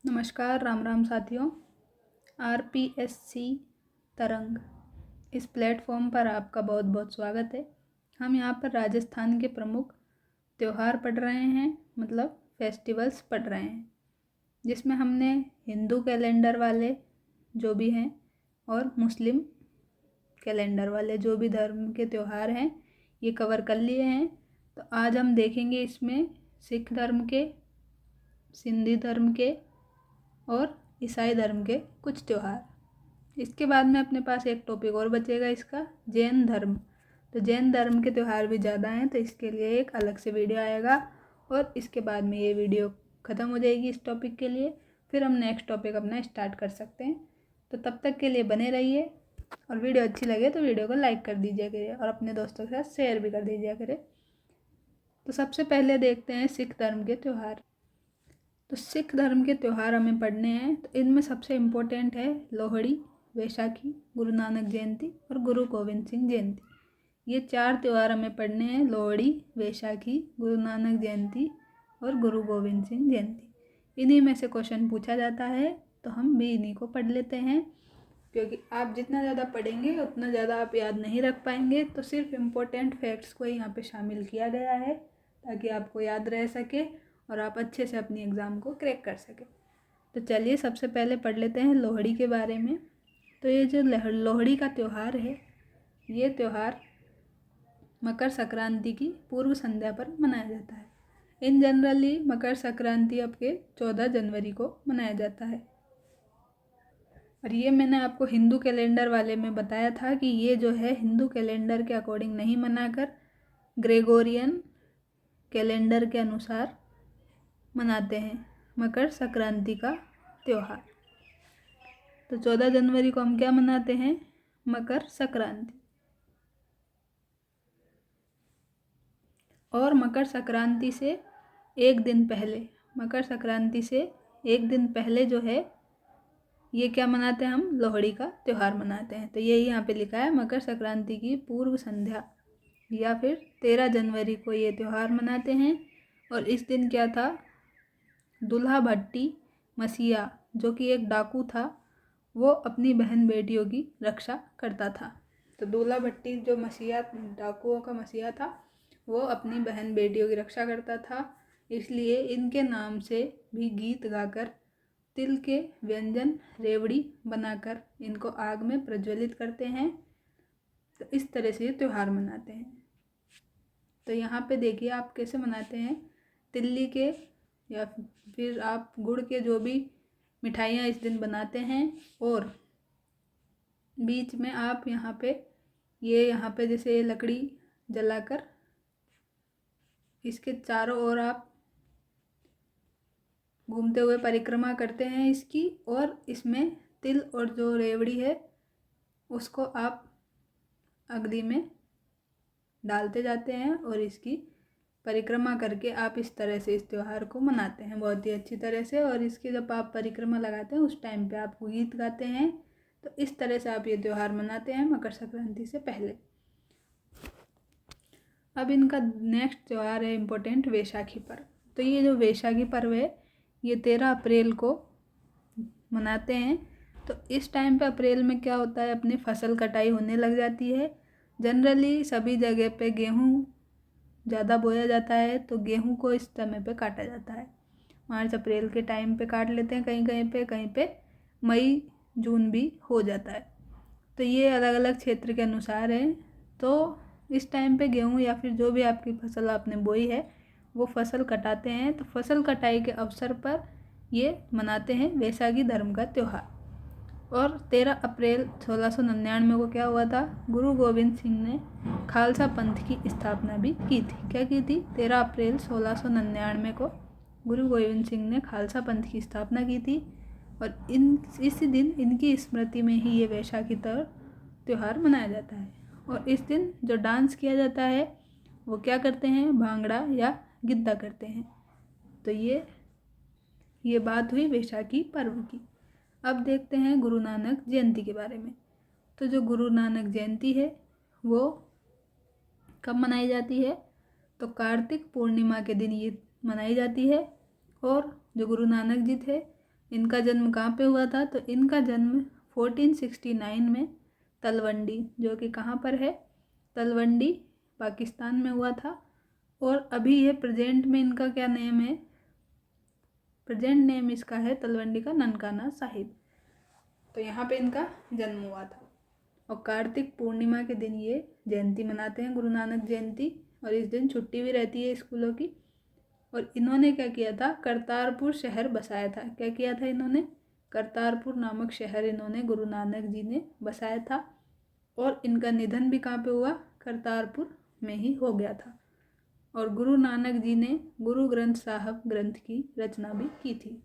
नमस्कार, राम राम साथियों। आरपीएससी तरंग इस प्लेटफॉर्म पर आपका बहुत बहुत स्वागत है। हम यहाँ पर राजस्थान के प्रमुख त्यौहार पढ़ रहे हैं, मतलब फेस्टिवल्स पढ़ रहे हैं, जिसमें हमने हिंदू कैलेंडर वाले जो भी हैं और मुस्लिम कैलेंडर वाले जो भी धर्म के त्यौहार हैं ये कवर कर लिए हैं। तो आज हम देखेंगे इसमें सिख धर्म के, सिंधी धर्म के और ईसाई धर्म के कुछ त्यौहार। इसके बाद में अपने पास एक टॉपिक और बचेगा इसका, जैन धर्म। तो जैन धर्म के त्यौहार भी ज़्यादा हैं, तो इसके लिए एक अलग से वीडियो आएगा और इसके बाद में ये वीडियो ख़त्म हो जाएगी इस टॉपिक के लिए। फिर हम नेक्स्ट टॉपिक अपना स्टार्ट कर सकते हैं। तो तब तक के लिए बने रहिए और वीडियो अच्छी लगे तो वीडियो को लाइक कर दीजिए करिए और अपने दोस्तों के साथ शेयर भी कर दीजिए करें। तो सबसे पहले देखते हैं सिख धर्म के त्यौहार। तो सिख धर्म के त्यौहार हमें पढ़ने हैं। तो इनमें सबसे इम्पोर्टेंट है लोहड़ी, वैशाखी, गुरु नानक जयंती और गुरु गोविंद सिंह जयंती। ये 4 त्यौहार हमें पढ़ने हैं, लोहड़ी, वैशाखी, गुरु नानक जयंती और गुरु गोविंद सिंह जयंती। इन्हीं में से क्वेश्चन पूछा जाता है, तो हम भी इन्हीं को पढ़ लेते हैं, क्योंकि आप जितना ज़्यादा पढ़ेंगे उतना ज़्यादा आप याद नहीं रख पाएंगे। तो सिर्फ इम्पोर्टेंट फैक्ट्स को यहाँ पे शामिल किया गया है ताकि आपको याद रह सके और आप अच्छे से अपनी एग्ज़ाम को क्रैक कर सकें। तो चलिए सबसे पहले पढ़ लेते हैं लोहड़ी के बारे में। तो ये जो लोहड़ी का त्यौहार है, ये त्यौहार मकर संक्रांति की पूर्व संध्या पर मनाया जाता है। इन जनरली मकर संक्रांति आपके 14 जनवरी को मनाया जाता है। और ये मैंने आपको हिंदू कैलेंडर वाले में बताया था कि ये जो है हिंदू कैलेंडर के अकॉर्डिंग नहीं मनाकर ग्रेगोरियन कैलेंडर के अनुसार मनाते हैं मकर संक्रांति का त्यौहार। तो 14 जनवरी को हम क्या मनाते हैं? मकर संक्रांति। और मकर संक्रांति से एक दिन पहले, मकर संक्रांति से एक दिन पहले जो है ये क्या मनाते हैं? हम लोहड़ी का त्यौहार मनाते हैं। तो यही यहाँ पे लिखा है, मकर संक्रांति की पूर्व संध्या या फिर 13 जनवरी को ये त्यौहार मनाते हैं। और इस दिन क्या था? दुल्हा भट्टी मसीहा, जो कि एक डाकू था, वो अपनी बहन बेटियों की रक्षा करता था। तो दूल्हा भट्टी जो मसीहा, डाकुओं का मसीहा था, वो अपनी बहन बेटियों की रक्षा करता था। इसलिए इनके नाम से भी गीत गाकर तिल के व्यंजन रेवड़ी बनाकर इनको आग में प्रज्वलित करते हैं। तो इस तरह से ये त्यौहार मनाते हैं। तो यहाँ पे देखिए आप कैसे मनाते हैं। तिल्ली के या फिर आप गुड़ के जो भी मिठाइयाँ इस दिन बनाते हैं, और बीच में आप यहाँ पे जैसे लकड़ी जलाकर इसके चारों ओर आप घूमते हुए परिक्रमा करते हैं इसकी, और इसमें तिल और जो रेवड़ी है उसको आप अग्नि में डालते जाते हैं और इसकी परिक्रमा करके आप इस तरह से इस त्यौहार को मनाते हैं बहुत ही अच्छी तरह से। और इसकी जब आप परिक्रमा लगाते हैं उस टाइम पे आप गीत गाते हैं। तो इस तरह से आप ये त्यौहार मनाते हैं मकर संक्रांति से पहले। अब इनका नेक्स्ट त्यौहार है इम्पोर्टेंट, वैशाखी पर्व। तो ये जो वैशाखी पर्व है ये 13 अप्रैल को मनाते हैं। तो इस टाइम पे अप्रैल में क्या होता है, अपनी फसल कटाई होने लग जाती है। जनरली सभी जगह पे गेहूँ ज़्यादा बोया जाता है, तो गेहूँ को इस समय पे काटा जाता है। मार्च अप्रैल के टाइम पे काट लेते हैं, कहीं पे मई जून भी हो जाता है। तो ये अलग अलग क्षेत्र के अनुसार है। तो इस टाइम पे गेहूँ या फिर जो भी आपकी फसल आपने बोई है वो फसल कटाते हैं। तो फसल कटाई के अवसर पर ये मनाते हैं वैशाखी धर्म का त्यौहार। और 13 अप्रैल 1699 को क्या हुआ था? गुरु गोविंद सिंह ने खालसा पंथ की स्थापना भी की थी। क्या की थी? 13 अप्रैल 1699 को गुरु गोविंद सिंह ने खालसा पंथ की स्थापना की थी। और इसी दिन इनकी स्मृति में ही ये वैशाखी त्यौहार मनाया जाता है। और इस दिन जो डांस किया जाता है वो क्या करते हैं? भांगड़ा या गिद्दा करते हैं। तो ये बात हुई वैशाखी पर्व की। अब देखते हैं गुरु नानक जयंती के बारे में। तो जो गुरु नानक जयंती है वो कब मनाई जाती है? तो कार्तिक पूर्णिमा के दिन ये मनाई जाती है। और जो गुरु नानक जी थे इनका जन्म कहाँ पे हुआ था? तो इनका जन्म 1469 में तलवंडी, जो कि कहाँ पर है? तलवंडी पाकिस्तान में हुआ था। और अभी ये प्रेजेंट में इनका क्या नेम है? प्रेजेंट नेम इसका है तलवंडी का ननकाना साहिब। तो यहाँ पे इनका जन्म हुआ था। और कार्तिक पूर्णिमा के दिन ये जयंती मनाते हैं, गुरु नानक जयंती। और इस दिन छुट्टी भी रहती है स्कूलों की। और इन्होंने क्या किया था? करतारपुर शहर बसाया था। क्या किया था इन्होंने? करतारपुर नामक शहर इन्होंने, गुरु नानक जी ने बसाया था। और इनका निधन भी कहाँ पे हुआ? करतारपुर में ही हो गया था। और गुरु नानक जी ने गुरु ग्रंथ साहब ग्रंथ की रचना भी की थी।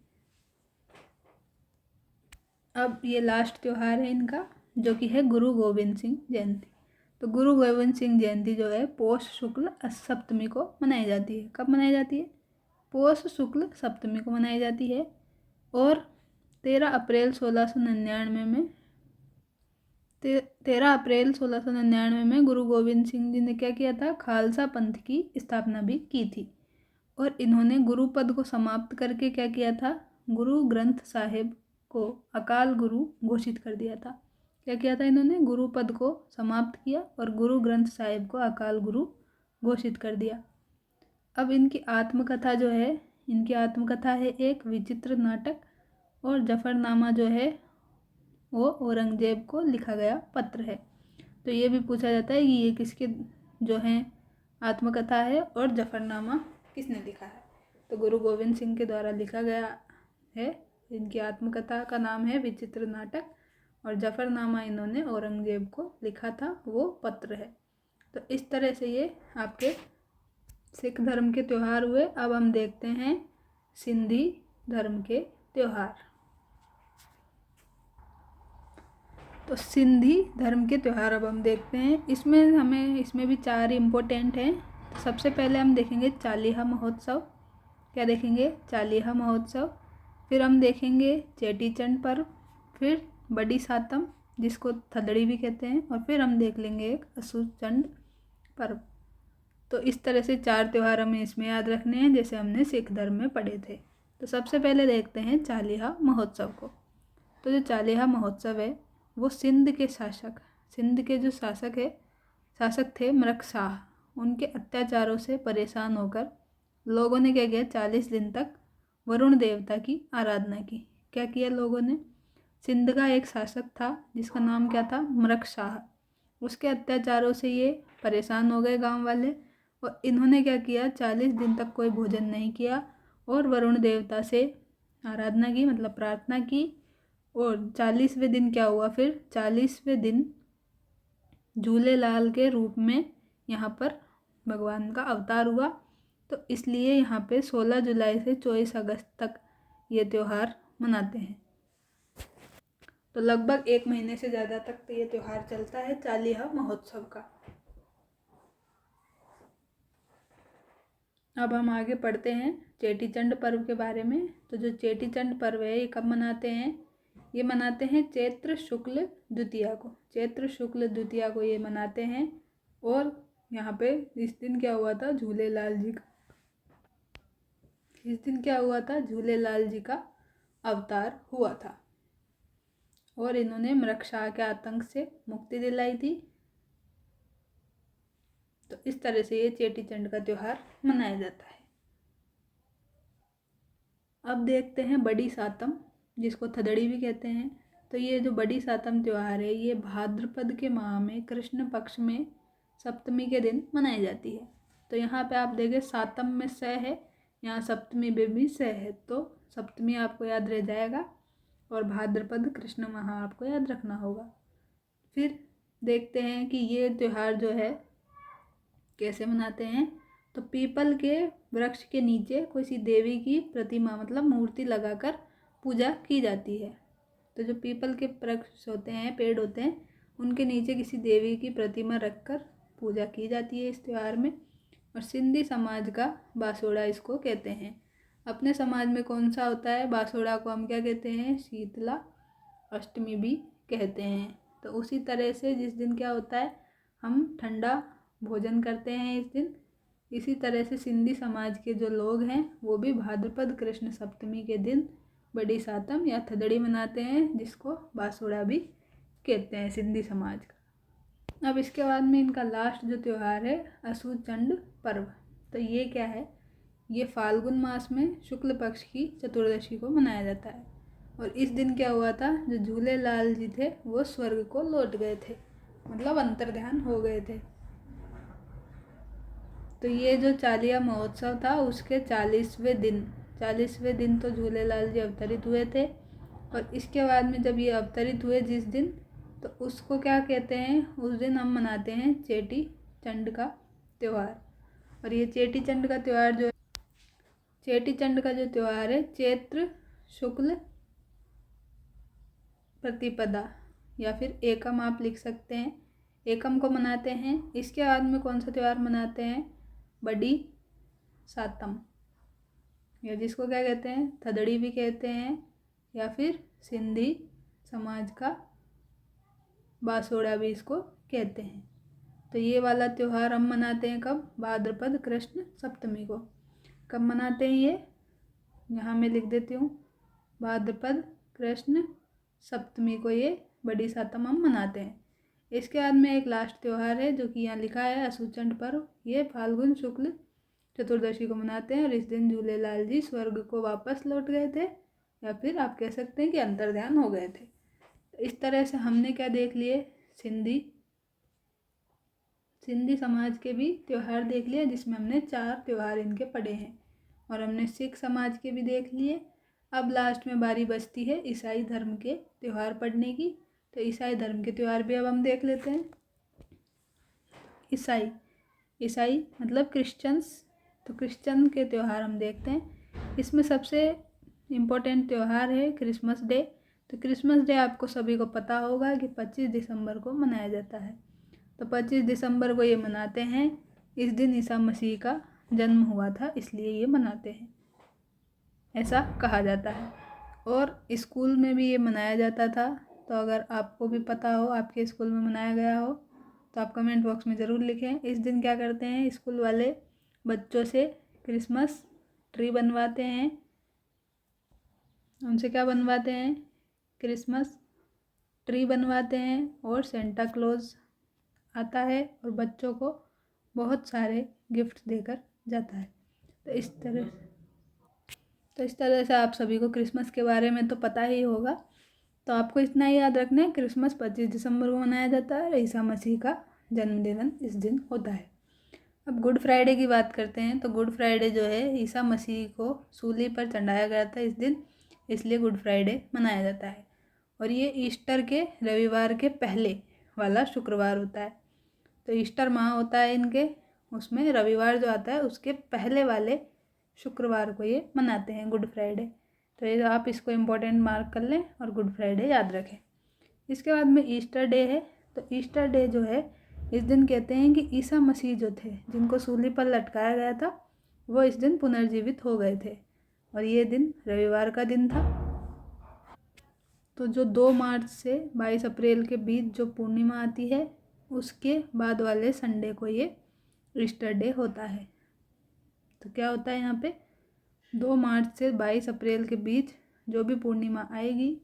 अब ये लास्ट त्यौहार है इनका, जो कि है गुरु गोविंद सिंह जयंती। तो गुरु गोविंद सिंह जयंती जो है पौष शुक्ल सप्तमी को मनाई जाती है। कब मनाई जाती है? पौष शुक्ल सप्तमी को मनाई जाती है। और 13 अप्रैल 1699 में 13 अप्रैल 1699 में गुरु गोविंद सिंह जी ने क्या किया था? खालसा पंथ की स्थापना भी की थी। और इन्होंने गुरु पद को समाप्त करके क्या किया था? गुरु ग्रंथ साहिब को अकाल गुरु घोषित कर दिया था। क्या किया था इन्होंने? गुरु पद को समाप्त किया और गुरु ग्रंथ साहिब को अकाल गुरु घोषित कर दिया। अब इनकी आत्मकथा जो है, इनकी आत्मकथा है एक विचित्र नाटक। और जफरनामा जो है वो औरंगजेब को लिखा गया पत्र है। तो ये भी पूछा जाता है कि ये किसके जो है आत्मकथा है और जफरनामा किसने लिखा है? तो गुरु गोविंद सिंह के द्वारा लिखा गया है। इनकी आत्मकथा का नाम है विचित्र नाटक। और जफरनामा इन्होंने औरंगजेब को लिखा था, वो पत्र है। तो इस तरह से ये आपके सिख धर्म के त्यौहार हुए। अब हम देखते हैं सिंधी धर्म के त्यौहार। तो सिंधी धर्म के त्यौहार अब हम देखते हैं। इसमें भी 4 इम्पोर्टेंट हैं। तो सबसे पहले हम देखेंगे चालीहा महोत्सव। क्या देखेंगे? चालीहा महोत्सव। फिर हम देखेंगे चेटीचंड पर्व, फिर बड़ी सातम जिसको थदड़ी भी कहते हैं, और फिर हम देख लेंगे एक असुर चंड पर्व। तो इस तरह से 4 त्यौहार हमें इसमें याद रखने हैं, जैसे हमने सिख धर्म में पढ़े थे। तो सबसे पहले देखते हैं चालीहा महोत्सव को। तो जो चालीहा महोत्सव है वो सिंध के जो शासक थे मरक शाह, उनके अत्याचारों से परेशान होकर लोगों ने क्या किया? 40 दिन तक वरुण देवता की आराधना की। क्या किया लोगों ने? सिंध का एक शासक था जिसका नाम क्या था? मरक शाह। उसके अत्याचारों से ये परेशान हो गए गांव वाले। और इन्होंने क्या किया? 40 दिन तक कोई भोजन नहीं किया और वरुण देवता से आराधना की, मतलब प्रार्थना की। और 40वें दिन क्या हुआ? फिर 40वें दिन झूलेलाल के रूप में यहाँ पर भगवान का अवतार हुआ। तो इसलिए यहाँ पे 16 जुलाई से 24 अगस्त तक ये त्यौहार मनाते हैं। तो लगभग 1 महीने से ज़्यादा तक तो ये त्यौहार चलता है चालीहा महोत्सव का। अब हम आगे पढ़ते हैं चेटीचंड पर्व के बारे में। तो जो चेटीचंड पर्व है ये कब मनाते हैं? ये मनाते हैं चैत्र शुक्ल द्वितीया को। चैत्र शुक्ल द्वितीया को ये मनाते हैं। और यहाँ पे इस दिन क्या हुआ था? झूलेलाल जी का अवतार हुआ था। और इन्होंने मृगशाह के आतंक से मुक्ति दिलाई थी। तो इस तरह से ये चेटीचंड का त्यौहार मनाया जाता है। अब देखते हैं बड़ी सातम, जिसको थदड़ी भी कहते हैं। तो ये जो बड़ी सातम त्यौहार है ये भाद्रपद के माह में कृष्ण पक्ष में सप्तमी के दिन मनाई जाती है। तो यहाँ पे आप देखें सातम में स है, यहाँ सप्तमी में भी स है। तो सप्तमी आपको याद रह जाएगा और भाद्रपद कृष्ण माह आपको याद रखना होगा। फिर देखते हैं कि ये त्यौहार जो है कैसे मनाते हैं। तो पीपल के वृक्ष के नीचे किसी देवी की प्रतिमा, मतलब मूर्ति लगाकर पूजा की जाती है। तो जो पीपल के वृक्ष होते हैं, पेड़ होते हैं, उनके नीचे किसी देवी की प्रतिमा रखकर पूजा की जाती है इस त्यौहार में। और सिंधी समाज का बासोड़ा इसको कहते हैं। अपने समाज में कौन सा होता है? बासोड़ा को हम क्या कहते हैं? शीतला अष्टमी भी कहते हैं। तो उसी तरह से जिस दिन क्या होता है, हम ठंडा भोजन करते हैं इस दिन। इसी तरह से सिंधी समाज के जो लोग हैं वो भी भाद्रपद कृष्ण सप्तमी के दिन बड़ी सातम या थदड़ी मनाते हैं, जिसको बासोड़ा भी कहते हैं सिंधी समाज का। अब इसके बाद में इनका लास्ट जो त्यौहार है असू चंड पर्व। तो ये क्या है, ये फाल्गुन मास में शुक्ल पक्ष की चतुर्दशी को मनाया जाता है। और इस दिन क्या हुआ था, जो झूलेलाल जी थे वो स्वर्ग को लौट गए थे, मतलब अंतर्ध्यान हो गए थे। तो ये जो चालिया महोत्सव था उसके 40वें दिन तो झूलेलाल जी अवतरित हुए थे। और इसके बाद में जब ये अवतरित हुए जिस दिन, तो उसको क्या कहते हैं, उस दिन हम मनाते हैं चेटी चंड का त्यौहार। और ये चेटी चंड का त्यौहार जो चेटी चंड का जो त्यौहार है चैत्र शुक्ल प्रतिपदा या फिर एकम आप लिख सकते हैं, एकम को मनाते हैं। इसके बाद में कौन सा त्यौहार मनाते हैं, बड़ी सातम, या जिसको क्या कहते हैं थदड़ी भी कहते हैं, या फिर सिंधी समाज का बासोड़ा भी इसको कहते हैं। तो ये वाला त्यौहार हम मनाते हैं कब, भाद्रपद कृष्ण सप्तमी को। कब मनाते हैं ये, यहाँ मैं लिख देती हूँ, भाद्रपद कृष्ण सप्तमी को ये बड़ी सातम हम मनाते हैं। इसके बाद में एक लास्ट त्यौहार है जो कि यहाँ लिखा है असुचंड पर्व। ये फाल्गुन शुक्ल चतुर्दशी को मनाते हैं और इस दिन झूलेलाल जी स्वर्ग को वापस लौट गए थे, या फिर आप कह सकते हैं कि अंतर्ध्यान हो गए थे। इस तरह से हमने क्या देख लिए, सिंधी समाज के भी त्यौहार देख लिए, जिसमें हमने 4 त्यौहार इनके पढ़े हैं। और हमने सिख समाज के भी देख लिए। अब लास्ट में बारी बचती है ईसाई धर्म के त्यौहार पढ़ने की। तो ईसाई धर्म के त्यौहार भी अब हम देख लेते हैं। ईसाई मतलब क्रिश्चियंस, तो क्रिश्चियन के त्यौहार हम देखते हैं। इसमें सबसे इम्पोर्टेंट त्यौहार है क्रिसमस डे। तो क्रिसमस डे आपको सभी को पता होगा कि 25 दिसंबर को मनाया जाता है। तो 25 दिसंबर को ये मनाते हैं, इस दिन ईसा मसीह का जन्म हुआ था, इसलिए ये मनाते हैं, ऐसा कहा जाता है। और स्कूल में भी ये मनाया जाता था। तो अगर आपको भी पता हो, आपके स्कूल में मनाया गया हो, तो आप कमेंट बॉक्स में ज़रूर लिखें। इस दिन क्या करते हैं, स्कूल वाले बच्चों से क्रिसमस ट्री बनवाते हैं। उनसे क्या बनवाते हैं, क्रिसमस ट्री बनवाते हैं, और सेंटा क्लॉज आता है और बच्चों को बहुत सारे गिफ्ट देकर जाता है। तो इस तरह से आप सभी को क्रिसमस के बारे में तो पता ही होगा। तो आपको इतना ही याद रखना है, क्रिसमस 25 दिसंबर को मनाया जाता है और ईसा मसीह का जन्मदिन इस दिन होता है। अब गुड फ्राइडे की बात करते हैं। तो गुड फ्राइडे जो है, ईसा मसीह को सूली पर चढ़ाया गया था इस दिन, इसलिए गुड फ्राइडे मनाया जाता है। और ये ईस्टर के रविवार के पहले वाला शुक्रवार होता है। तो ईस्टर माह होता है इनके, उसमें रविवार जो आता है उसके पहले वाले शुक्रवार को ये मनाते हैं गुड फ्राइडे। तो ये आप इसको इम्पोर्टेंट मार्क कर लें और गुड फ्राइडे याद रखें। इसके बाद में ईस्टर डे है। तो ईस्टर डे जो है, इस दिन कहते हैं कि ईसा मसीह जो थे, जिनको सूली पर लटकाया गया था, वो इस दिन पुनर्जीवित हो गए थे, और ये दिन रविवार का दिन था। तो जो 2 मार्च से 22 अप्रैल के बीच जो पूर्णिमा आती है, उसके बाद वाले संडे को ये ईस्टर डे होता है। तो क्या होता है यहाँ पे, 2 मार्च से 22 अप्रैल के बीच जो भी पूर्णिमा आएगी,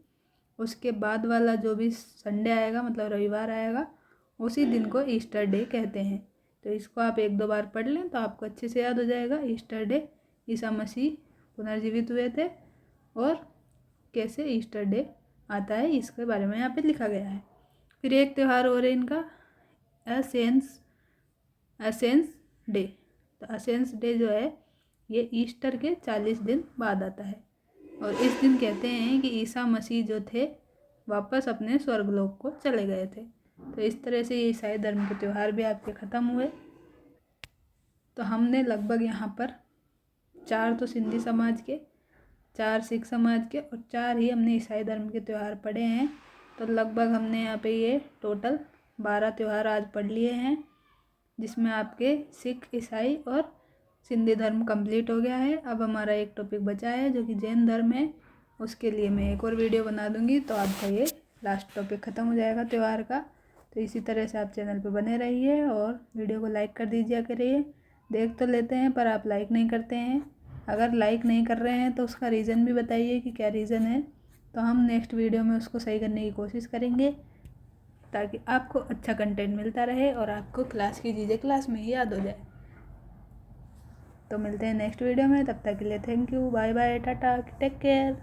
उसके बाद वाला जो भी संडे आएगा, मतलब रविवार आएगा, उसी दिन को ईस्टर डे कहते हैं। तो इसको आप 1-2 बार पढ़ लें तो आपको अच्छे से याद हो जाएगा। ईस्टर डे, ईसा मसीह पुनर्जीवित हुए थे, और कैसे ईस्टर डे आता है इसके बारे में यहाँ पे लिखा गया है। फिर एक त्यौहार और है इनका, असेंस डे। तो असेंस डे जो है, ये ईस्टर के 40 दिन बाद आता है। और इस दिन कहते हैं कि ईसा मसीह जो थे वापस अपने स्वर्गलोक को चले गए थे। तो इस तरह से ये ईसाई धर्म के त्यौहार भी आपके ख़त्म हुए। तो हमने लगभग यहाँ पर 4 तो सिंधी समाज के, 4 सिख समाज के, और 4 ही हमने ईसाई धर्म के त्यौहार पढ़े हैं। तो लगभग हमने यहाँ पे ये टोटल 12 त्यौहार आज पढ़ लिए हैं, जिसमें आपके सिख, ईसाई और सिंधी धर्म कंप्लीट हो गया है। अब हमारा एक टॉपिक बचा है जो कि जैन धर्म है। उसके लिए मैं एक और वीडियो बना दूंगी, तो आपका ये लास्ट टॉपिक ख़त्म हो जाएगा त्यौहार का। तो इसी तरह से आप चैनल पे बने रहिए और वीडियो को लाइक कर दीजिए करिए। देख तो लेते हैं पर आप लाइक नहीं करते हैं। अगर लाइक नहीं कर रहे हैं तो उसका रीज़न भी बताइए कि क्या रीज़न है, तो हम नेक्स्ट वीडियो में उसको सही करने की कोशिश करेंगे, ताकि आपको अच्छा कंटेंट मिलता रहे और आपको क्लास की चीज़ें क्लास में ही याद हो जाए। तो मिलते हैं नेक्स्ट वीडियो में, तब तक के लिए thank you, bye bye, tata, take care.